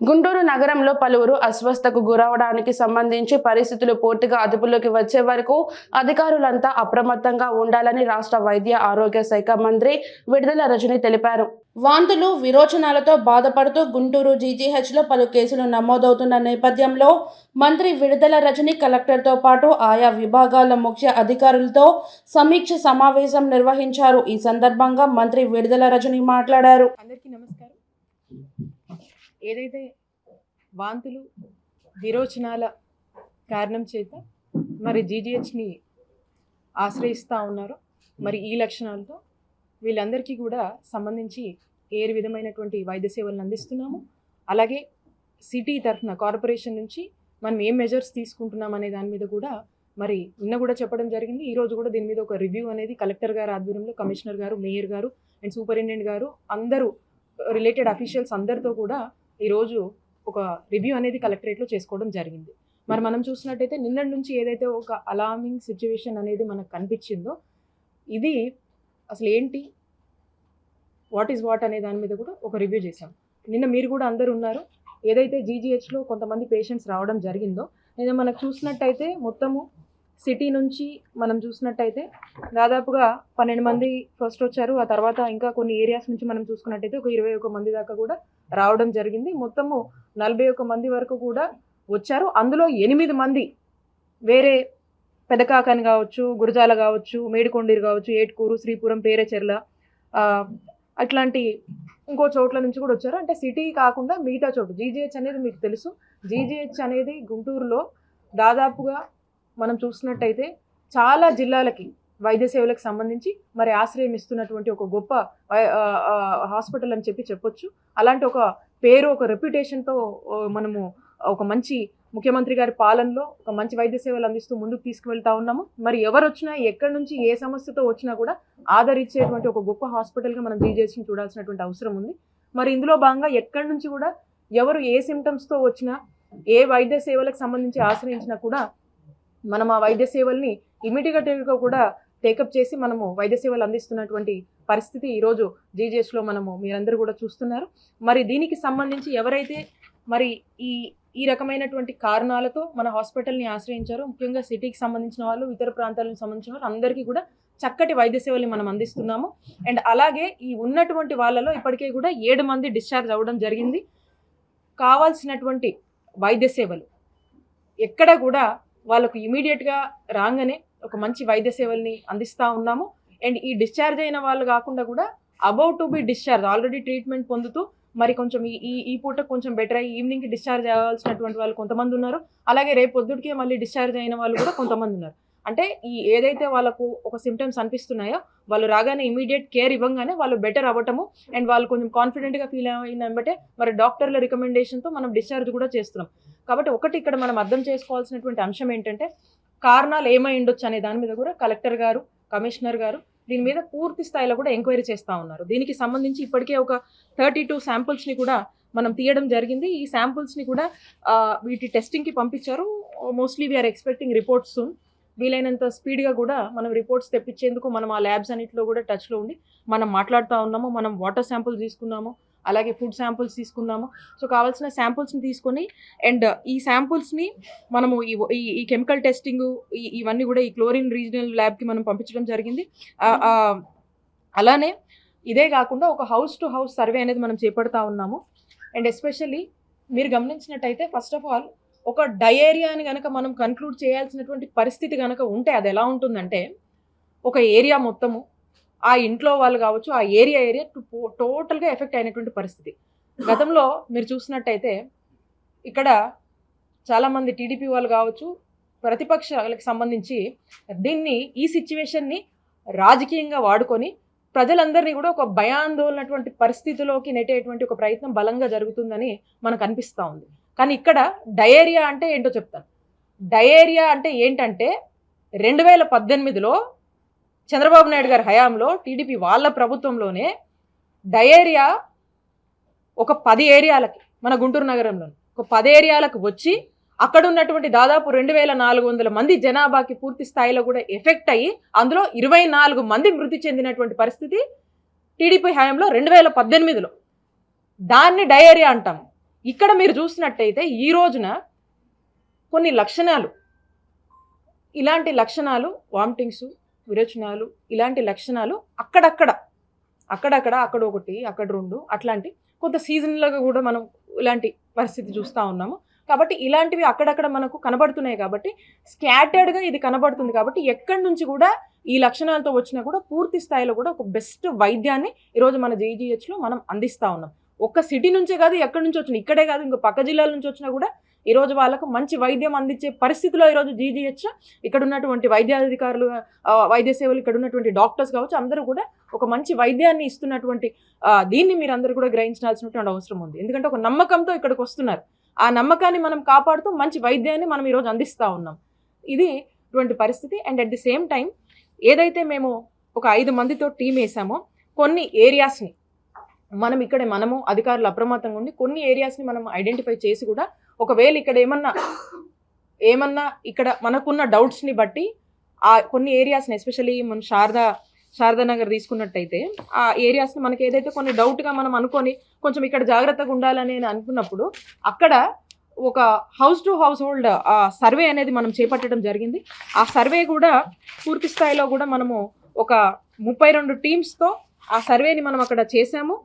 గుంటూరు నగరంలో పలువురు అస్వస్థతకు గురవడానికి సంబంధించి పరిస్థితులు పూర్తిగా అదుపులోకి వచ్చే వరకు అధికారులంతా అప్రమత్తంగా ఉండాలని రాష్ట్ర వైద్య ఆరోగ్య శాఖ మంత్రి విడుదల రజని తెలిపారు. వాంతులు, విరోచనాలతో బాధపడుతూ గుంటూరు జీజీహెచ్లో పలు కేసులు నమోదవుతున్న నేపథ్యంలో మంత్రి విడుదల రజని కలెక్టర్తో పాటు ఆయా విభాగాల ముఖ్య అధికారులతో సమీక్ష సమావేశం నిర్వహించారు. ఈ సందర్భంగా మంత్రి విడుదల రజని మాట్లాడారు. అందరికీ నమస్కారం. ఏదైతే వాంతులు, విరోచనాల కారణం చేత మరి జీజీహెచ్ని ఆశ్రయిస్తూ ఉన్నారో మరి ఈ లక్షణాలతో వీళ్ళందరికీ కూడా సంబంధించి ఏ విధమైనటువంటి వైద్య సేవలను అందిస్తున్నాము, అలాగే సిటీ తరఫున కార్పొరేషన్ నుంచి మనం ఏం మెజర్స్ తీసుకుంటున్నాం అనే దాని మీద కూడా మరి నిన్న కూడా చెప్పడం జరిగింది. ఈరోజు కూడా దీని మీద ఒక రివ్యూ అనేది కలెక్టర్ గారు ఆధ్వర్యంలో కమిషనర్ గారు, మేయర్ గారు అండ్ సూపరింటెండెంట్ గారు అందరూ రిలేటెడ్ అఫీషియల్స్ అందరితో కూడా ఈరోజు ఒక రివ్యూ అనేది కలెక్టరేట్లో చేసుకోవడం జరిగింది. మరి మనం చూసినట్టయితే నిన్నటి నుంచి ఏదైతే ఒక అలార్మింగ్ సిచ్యువేషన్ అనేది మనకు కనిపించిందో ఇది అసలు ఏంటి, వాట్ ఈజ్ వాట్ అనే దాని మీద కూడా ఒక రివ్యూ చేశాం. నిన్న మీరు కూడా అందరు ఉన్నారు. ఏదైతే జీజీహెచ్లో కొంతమంది పేషెంట్స్ రావడం జరిగిందో నిన్న మనకు చూసినట్టయితే మొత్తము సిటీ నుంచి మనం చూసినట్టయితే దాదాపుగా 12 మంది ఫస్ట్ వచ్చారు. ఆ తర్వాత ఇంకా కొన్ని ఏరియాస్ నుంచి మనం చూసుకున్నట్టయితే ఒక 21 మంది దాకా కూడా రావడం జరిగింది. మొత్తము 41 మంది వరకు కూడా వచ్చారు. అందులో 8 మంది వేరే పెదకాకని కావచ్చు, గురజాల కావచ్చు, మేడికొండూరు కావచ్చు, ఏట్కూరు, శ్రీపురం, పేరేచెర్ల అట్లాంటి ఇంకో చోట్ల నుంచి కూడా వచ్చారు. అంటే సిటీ కాకుండా మిగతా చోటు జీజీహెచ్ అనేది మీకు తెలుసు. జీజీహెచ్ అనేది గుంటూరులో దాదాపుగా మనం చూసినట్టయితే చాలా జిల్లాలకి వైద్య సేవలకు సంబంధించి మరి ఆశ్రయం ఇస్తున్నటువంటి ఒక గొప్ప హాస్పిటల్ అని చెప్పొచ్చు. అలాంటి ఒక పేరు, ఒక రెప్యుటేషన్తో మనము ఒక మంచి ముఖ్యమంత్రి గారి పాలనలో ఒక మంచి వైద్య సేవలు అందిస్తూ ముందుకు తీసుకువెళ్తా ఉన్నాము. మరి ఎవరు వచ్చినా, ఎక్కడి నుంచి ఏ సమస్యతో వచ్చినా కూడా ఆదరించేటువంటి ఒక గొప్ప హాస్పిటల్గా మనం జీజీహెచ్ని చూడాల్సినటువంటి అవసరం ఉంది. మరి ఇందులో భాగంగా ఎక్కడి నుంచి కూడా ఎవరు ఏ సిమ్టమ్స్తో వచ్చినా, ఏ వైద్య సేవలకు సంబంధించి ఆశ్రయించినా కూడా మనం ఆ వైద్య సేవల్ని ఇమీడియట్గా కూడా టేకప్ చేసి మనము వైద్య సేవలు అందిస్తున్నటువంటి పరిస్థితి ఈరోజు జీజీహెచ్లో మనము మీరందరూ కూడా చూస్తున్నారు. మరి దీనికి సంబంధించి ఎవరైతే మరి ఈ రకమైనటువంటి కారణాలతో మన హాస్పిటల్ని ఆశ్రయించారో, ముఖ్యంగా సిటీకి సంబంధించిన వాళ్ళు, ఇతర ప్రాంతాలకు సంబంధించిన వాళ్ళు అందరికీ కూడా చక్కటి వైద్య సేవల్ని మనం అందిస్తున్నాము. అండ్ అలాగే ఈ ఉన్నటువంటి వాళ్ళలో ఇప్పటికే కూడా 7 మంది డిశ్చార్జ్ అవ్వడం జరిగింది. కావాల్సినటువంటి వైద్య సేవలు ఎక్కడ కూడా వాళ్ళకు ఇమీడియట్గా రాగానే ఒక మంచి వైద్య సేవల్ని అందిస్తూ ఉన్నాము. అండ్ ఈ డిశ్చార్జ్ అయిన వాళ్ళు కాకుండా కూడా about to be discharge already treatment పొందుతూ మరి కొంచెం ఈ పూట కొంచెం బెటర్ అయ్యి ఈవినింగ్కి డిశ్చార్జ్ అవ్వాల్సినటువంటి వాళ్ళు కొంతమంది ఉన్నారు. అలాగే రేపు పొద్దుటికే మళ్ళీ డిశ్చార్జ్ అయిన వాళ్ళు కూడా కొంతమంది ఉన్నారు. అంటే ఏదైతే వాళ్ళకు ఒక సిమ్టమ్స్ అనిపిస్తున్నాయో వాళ్ళు రాగానే ఇమీడియట్ కేర్ ఇవ్వగానే వాళ్ళు బెటర్ అవ్వటము అండ్ వాళ్ళు కొంచెం కాన్ఫిడెంట్గా ఫీల్ అయినంబటే మరి డాక్టర్ల రికమెండేషన్తో మనం డిశ్చార్జ్ కూడా చేస్తున్నాం. కాబట్టి ఒకటి ఇక్కడ మనం అర్థం చేసుకోవాల్సినటువంటి అంశం ఏంటంటే కారణాలు ఏమై ఉండొచ్చు అనే దాని మీద కూడా కలెక్టర్ గారు, కమిషనర్ గారు దీని మీద పూర్తి స్థాయిలో కూడా ఎంక్వైరీ చేస్తూ ఉన్నారు. దీనికి సంబంధించి ఇప్పటికే ఒక 32 శాంపుల్స్ని కూడా మనం తీయడం జరిగింది. ఈ శాంపుల్స్ని కూడా వీటి టెస్టింగ్కి పంపించారు. Mostly we're expecting reports soon. వీలైనంత స్పీడ్గా కూడా మనం రిపోర్ట్స్ తెప్పించేందుకు మనం ఆ ల్యాబ్స్ అన్నింటిలో కూడా టచ్లో ఉండి మనం మాట్లాడుతూ ఉన్నాము. మనం వాటర్ శాంపుల్స్ తీసుకున్నాము, అలాగే ఫుడ్ శాంపుల్స్ తీసుకున్నాము. సో కావాల్సిన శాంపుల్స్ని తీసుకొని అండ్ ఈ శాంపుల్స్ని మనము ఈ కెమికల్ టెస్టింగ్ ఇవన్నీ కూడా ఈ క్లోరిన్ రీజనల్ ల్యాబ్కి మనం పంపించడం జరిగింది. అలానే ఇదే కాకుండా ఒక హౌస్ టు హౌస్ సర్వే అనేది మనం చేపడతా ఉన్నాము. అండ్ ఎస్పెషల్లీ మీరు గమనించినట్టయితే ఫస్ట్ ఆఫ్ ఆల్ ఒక డయేరియాని కనుక మనం కన్క్లూడ్ చేయాల్సినటువంటి పరిస్థితి కనుక ఉంటే అది ఎలా ఉంటుందంటే ఒక ఏరియా మొత్తము ఆ ఇంట్లో వాళ్ళు కావచ్చు, ఆ ఏరియా టోటల్గా ఎఫెక్ట్ అయినటువంటి పరిస్థితి. గతంలో మీరు చూసినట్టయితే ఇక్కడ చాలామంది టీడీపీ వాళ్ళు కావచ్చు, ప్రతిపక్షాలకు సంబంధించి ఈ సిచ్యువేషన్ని రాజకీయంగా వాడుకొని ప్రజలందరినీ కూడా ఒక భయాందోళనటువంటి పరిస్థితిలోకి నెట్టేటువంటి ఒక ప్రయత్నం బలంగా జరుగుతుందని మనకు అనిపిస్తూ ఉంది. కానీ ఇక్కడ డయేరియా అంటే ఏంటో చెప్తాను. డయేరియా అంటే ఏంటంటే 2018లో చంద్రబాబు నాయుడు గారి హయాంలో టీడీపీ వాళ్ళ ప్రభుత్వంలోనే డయేరియా ఒక 10 ఏరియాలకి, మన గుంటూరు నగరంలో ఒక 10 ఏరియాలకు వచ్చి అక్కడ ఉన్నటువంటి దాదాపు 2400 మంది జనాభాకి పూర్తి స్థాయిలో కూడా ఎఫెక్ట్ అయ్యి అందులో 24 మంది మృతి చెందినటువంటి పరిస్థితి టీడీపీ హయాంలో 2018లో. దాన్ని డయేరియా అంటాం. ఇక్కడ మీరు చూసినట్టయితే ఈ రోజున కొన్ని లక్షణాలు, ఇలాంటి లక్షణాలు, వామిటింగ్స్, విరోచనాలు, ఇలాంటి లక్షణాలు అక్కడక్కడ అక్కడ ఒకటి, అక్కడ 2 అట్లాంటి కొంత సీజన్లుగా కూడా మనం ఇలాంటి పరిస్థితి చూస్తూ ఉన్నాము. కాబట్టి ఇలాంటివి అక్కడక్కడ మనకు కనబడుతున్నాయి. కాబట్టి స్కాటర్డ్గా ఇది కనబడుతుంది. కాబట్టి ఎక్కడి నుంచి కూడా ఈ లక్షణాలతో వచ్చినా కూడా పూర్తి స్థాయిలో కూడా ఒక బెస్ట్ వైద్యాన్ని ఈరోజు మన జీజీహెచ్లో మనం అందిస్తూ ఉన్నాం. ఒక్క సిటీ నుంచే కాదు, ఎక్కడి నుంచి వచ్చినా, ఇక్కడే కాదు, ఇంకో పక్క జిల్లాల నుంచి వచ్చినా కూడా ఈరోజు వాళ్ళకు మంచి వైద్యం అందించే పరిస్థితిలో ఈరోజు జీజీహెచ్, ఇక్కడ ఉన్నటువంటి వైద్యాధికారులు, వైద్య సేవలు, ఇక్కడ ఉన్నటువంటి డాక్టర్స్ కావచ్చు, అందరూ కూడా ఒక మంచి వైద్యాన్ని ఇస్తున్నటువంటి దీన్ని మీరు అందరూ కూడా గ్రహించాల్సినటువంటి అవసరం ఉంది. ఎందుకంటే ఒక నమ్మకంతో ఇక్కడికి వస్తున్నారు. ఆ నమ్మకాన్ని మనం కాపాడుతూ మంచి వైద్యాన్ని మనం ఈరోజు అందిస్తూ ఉన్నాం. ఇది ఇటువంటి పరిస్థితి. And at the same time ఏదైతే మేము ఒక 5 మందితో టీం వేసామో, కొన్ని ఏరియాస్ని మనము అధికారులు అప్రమత్తంగా ఉండి కొన్ని ఏరియాస్ని మనం ఐడెంటిఫై చేసి కూడా ఒకవేళ ఇక్కడ ఏమన్నా ఇక్కడ మనకున్న డౌట్స్ని బట్టి ఆ కొన్ని ఏరియాస్ని, ఎస్పెషల్లీ మనం శారదానగర్ తీసుకున్నట్టయితే ఆ ఏరియాస్ని మనకి ఏదైతే కొన్ని డౌట్గా మనం అనుకొని కొంచెం ఇక్కడ జాగ్రత్తగా ఉండాలని అనుకున్నప్పుడు అక్కడ ఒక house to house hold survey అనేది మనం చేపట్టడం జరిగింది. ఆ సర్వే కూడా పూర్తి స్థాయిలో కూడా మనము ఒక 32 టీమ్స్తో ఆ సర్వేని మనం అక్కడ చేసాము.